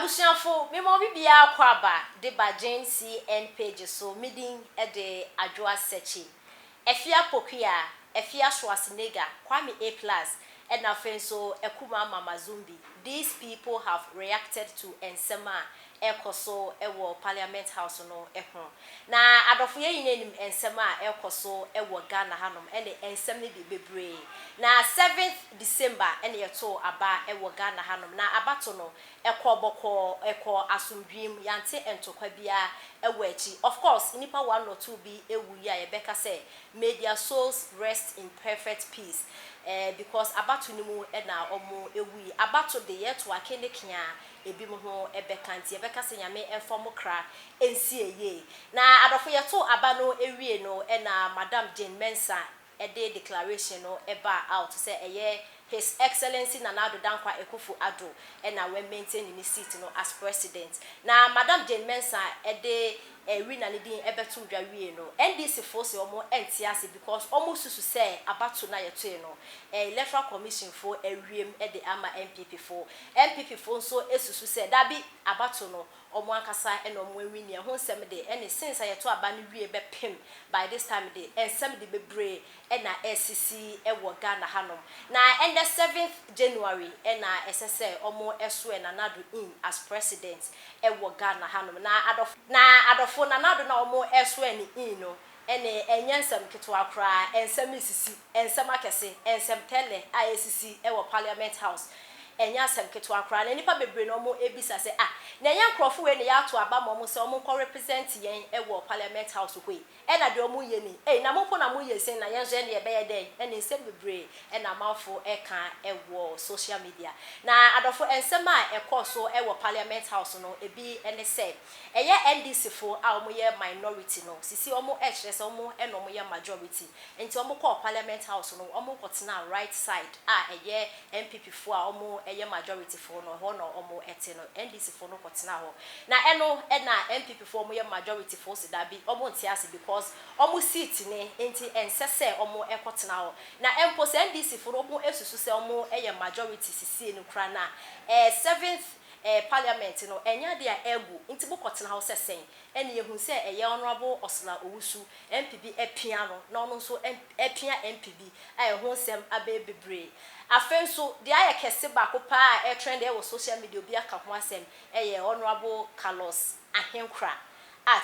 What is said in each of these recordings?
Abusuafo me mo bibia kwaba de ba JNCN page so meeting e de adwoa sechi efia pokia efia Schwarzenegger Kwame A+ and afenso ekuma Mama Zumbi. These people have reacted to ensema ekoso ewo Parliament House no ehun na adofo ye yinenim ensema ekoso ewo Ghana hanom ene ensem ne bebre na 7th December ene yeto aba ewo Ghana hanom na abato no ekoboko eko asumdwim yante entokwa bia ewo echi. Of course nipa 1 or 2 bi ewu ya yebeka say may their souls rest in perfect peace. Because abato ni mu na omo ewi abato de yeto akene kia ebi mo ho ebekanti ebeka se nyame enfomo kra ensi eye na adofo yeto aba no ewie no na Madam Jane Mensah ede declaration no eba out say eye His Excellency Nana Addo Dankwa Akufo-Addo na we maintain ni seat no as president na Madam Jane Mensah ede wina ne din ebetu dwawie no NDC force omo entiase because omo susu say abato na yeto no electoral commission for ewiem de ama MPP for so esusu say dabi abato no omo ankasa na omo wini e ho nsem de ene since yeto aba ne wie be pem by this time de ensem de bebre na SCC ewo Ghana hanom na the 7th January na SSA omo eso na Nana Addo in as president ewo Ghana hanom na adofo Nana Addo na omo eso ni in no ene enyensem ketwa kra ensem isisi ensem akese ensem tele ICC ewo Parliament House enyasem ketwa kra na nipa bebre no omo ebisa se na enya nkrofo we ne ya to aba mo se omo ko represent yen ewo Parliament House hoi na de omo ye ni na mo na mo ye sen na yen je ne be ye den ene nsem bebre na mafo eka ewo social media na adofo ensem a ekoso ewo Parliament House no ebi ene se eye NDC fo a omo ye minority no sisi omo ehre se omo na omo ye majority enti omo ko Parliament House no omo ko tena right side eye MPP fo a omo eye majority fo no ho no omo ete no NDC fo no ko tena ho na eno na MPP fo omo ye majority fo se da bi omo ntiase because omo seat ne enti ensese omo ekotena ho na empo se NDC fo omo esusu se omo eye majority sisi enu kra na 7th Parliament no enya dia egu nti bokotena ho sesen ene yehu se eye honorable Osla Owusu MPP epia no na ono so epia MPP ho sem abebebre afenso dia ye kese ba ko pa trend e wo social media obi aka ho asem eye honorable Carlos Ahenkra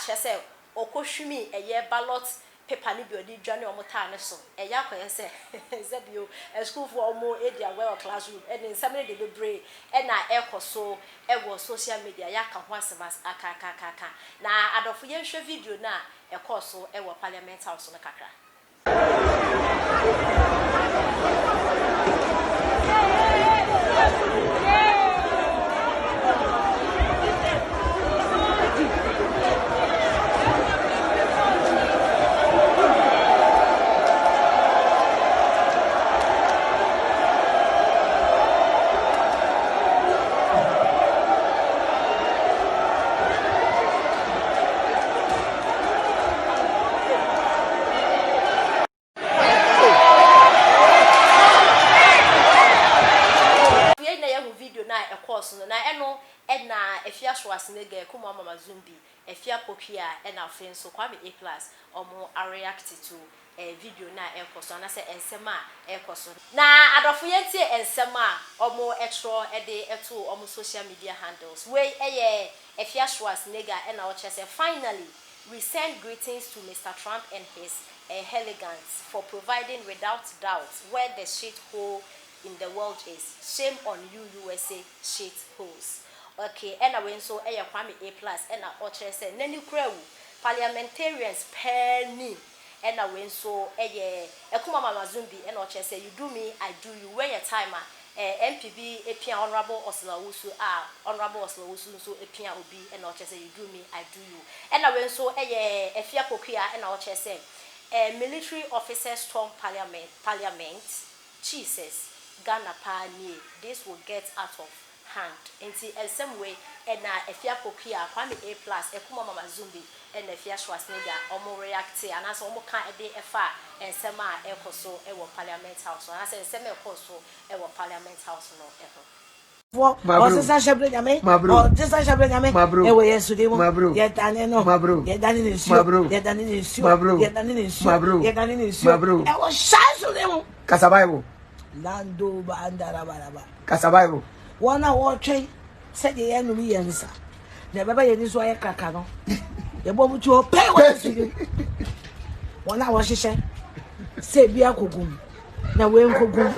chese okohwimi eye ballot paper ni bi odi dwane omo taa ne so eya akoye se zebio school for omo edia well classroom and nsem ne de bebre na ekoso ewo social media ya ka ho asemas aka na adofo ye hwe video na ekoso ewo Parliament House no kakra. Na eno na efia Schwarzenegger kuma Mama Zumbi efia pokia na afenso Kwame A+ omo react to video na ekoso na se ensema ekoso na adofo yentie ensema omo etro de eto omo social media handles we efia Schwarzenegger na o chese finally we send greetings to Mr. Trump and his elegance for providing without doubt where the shithole in the world is. Shame on you, USA shit holes. Okay, and I went so Kwame A+ and I say Nenu Krewu parliamentarians penny and I went so Ekuma Mama Zumbi and I say you do me, I do you. When your timer MPB Epia Honorable Osla Owusu Honorable Osla Owusu so Epia Obi and I say you do me, I do you. And I went so Efia Pokia and I say military officers storm parliament Jesus Ghana pa ni this will get out of hand enti same way na efia pokia Kwame A+ ekuma Mama Zumbi na efia Schwarzenegger omo react ana so omo kan de efa ensema ekoso ewo Parliament House ana se ensema ekoso ewo Parliament House no for Osisa Shabre Yame, or Jessa Shabre Yame, and we are Sudimo, yet Danino, yet Danin is Mabru, yet Danin is Mabru, yet Danin is Mabru, yet Danin is Mabru. I was shy to them. Casabible. Lando Bandarabaraba. Casabible. 1 hour train said the enemy answer. Never by this way a cacano. The bomb to pay what you 1 hour she said, say be a cogum. Now we ain't cogum.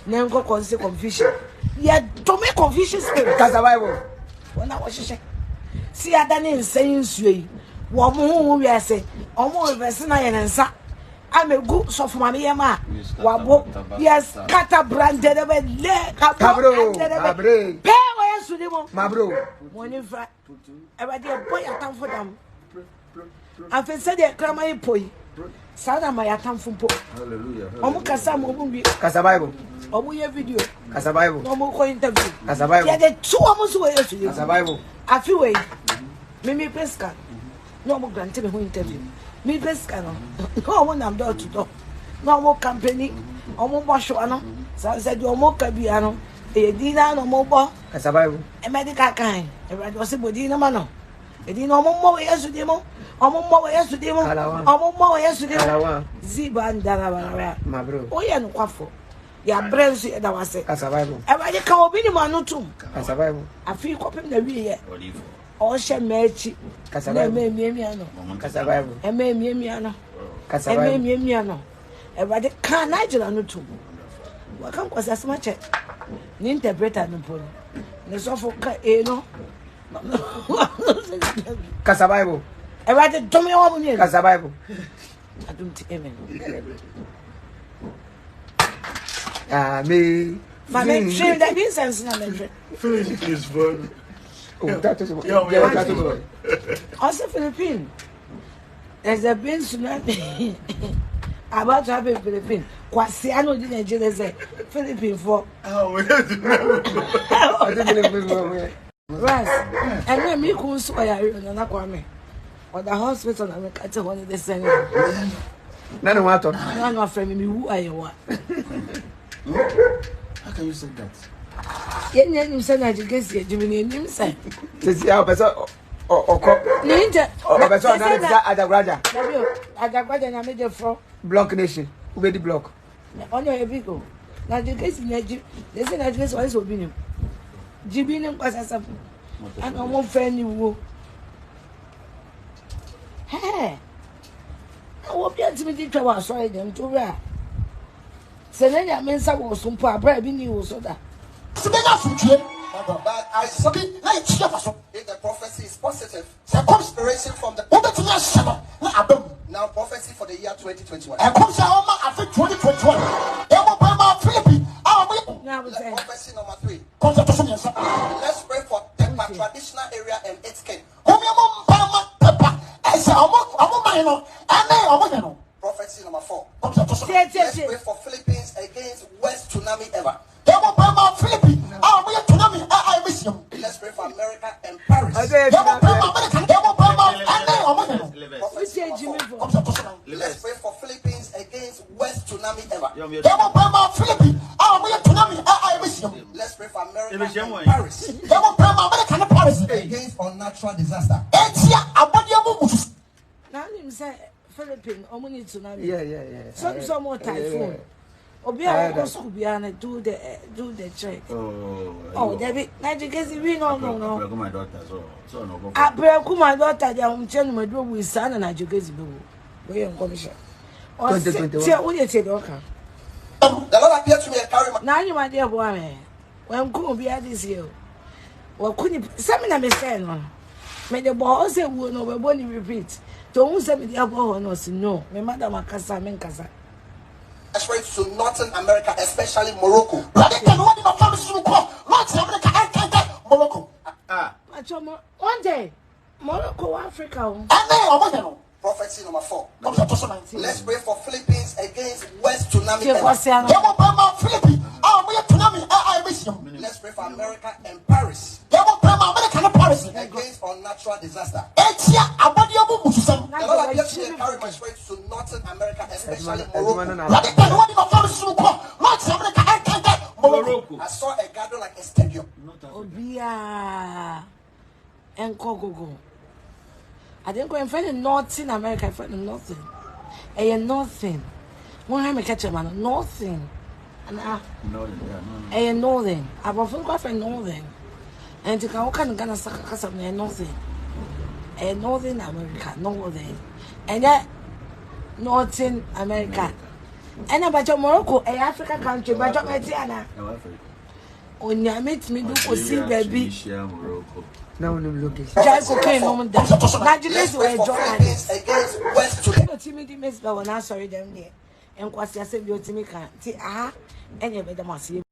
Now go consider confusion. Yet to make confusion spirit. Casabible. 1 hour she said, see, I done in saying sway. One more we are saying, almost Vesina and answer. I'm a good soft mammy, ma. Wabo, yes, Cata branded a bed, leg, cabro, pay where to them, my bro. When you find a dear boy, I come for them. I've said a clammy poi. Sada my atam from po. Hallelujah. Omukasa Mobi, Casabible. Or we have video. Casabible. No more interview. Casabible. Yeah, the 2 almost way to you. Casabible. I feel way. Mimi Pesca. No more granted who interview. Me Pesca. No one I'm door to door. No more company. Omo Bashuano. So said your more cabiano. A dinner no more. Casabible. A medical kind. A radiosi Bodina Mano. A dinner more yesterday. Omo yesterday. Omo yesterday. Ziban Dara. My bro. Oh, yeah, no quaffo. Ya brains that was it. Casabible. Everybody can be Manutum. Casabible. I feel copying the rear. All shall match. Casabible. Casabible. And Miano. Casabible. Miano. Everybody can't Nigel Nutum. What come was as much an interpreter no pony. The sofa, no. Casabible. Everybody told me all near Casabible. I don't amen. Me. My man, shame that means sense. Philippines is fun. Oh, that is what. Also, Philippines. There's a been tsunami about to have a Philippines. Quasiano didn't say Philippines for. Oh, I didn't believe. Right. And then me could swear you and Aquame. Or the hospital, I'm catching one of the same. None of what? None of me, who are you? How can you say that? You said that you guess you're doing him, say. This is our person or Ninja or person at the Raja. At the Raja, and I made a frog. Block nation. Who made the block? On your vehicle. Now, the case in Egypt, they say that this was opinion. Jibin was as a and I won't friend you. Hey, I won't be able to make trouble. Sorry, them too rare. Selena means I was some poor bread in you, so that. But I submit like if the prophecy is positive, the conspiration from the now prophecy for the year 2021. And comes out of 2021. Prophecy number 3. Let's pray for Tepa traditional area and its king. Prophecy number 4. Let's pray for Philippines against worst tsunami ever. Let's pray for America and Paris. Let's pray for Philippines against worst tsunami ever. Let's pray for America and Paris against unnatural disaster. Now you say Philippines, tsunami. Yeah. Some more typhoon. Obia school behind do the check. Oh, David, we no. My daughter, so no. I pray my daughter, they are telling my dog with son and education. We are commission. Or say, okay. The Lord appeared to me and carry my. Now, you, my dear boy, when could be at this year? Well, couldn't seminar me say, may the boss say, will no body repeat. Don't say me the above no, my mother, my casa, men casa. To Northern America, especially Morocco. Morocco. One day, Morocco, Africa. Prophecy number 4. Let's pray for Philippines against worst tsunami ever. Let's pray for America and Paris against unnatural disaster. The Lord appeared to me and carried my spirit to Northern America, especially Morocco. I saw a garden like a stadium. bia enko gogo. I didn't go in front of Northern America, in front of nothing. Nothing. One time I catch a man, nothing. And Northern. I've often got for Northern. And to go can gonna suck a cuss of nothing. Northern America, Northern. And yet Northern America. And about your Morocco, a African country, but your Tiana. On your meet me do see baby. Now I'm looking. Just okay, no one does. Not just where journalists against West to Timothy Miss Bowen. I'm sorry, them there. And what's your same beauty? And you better must see.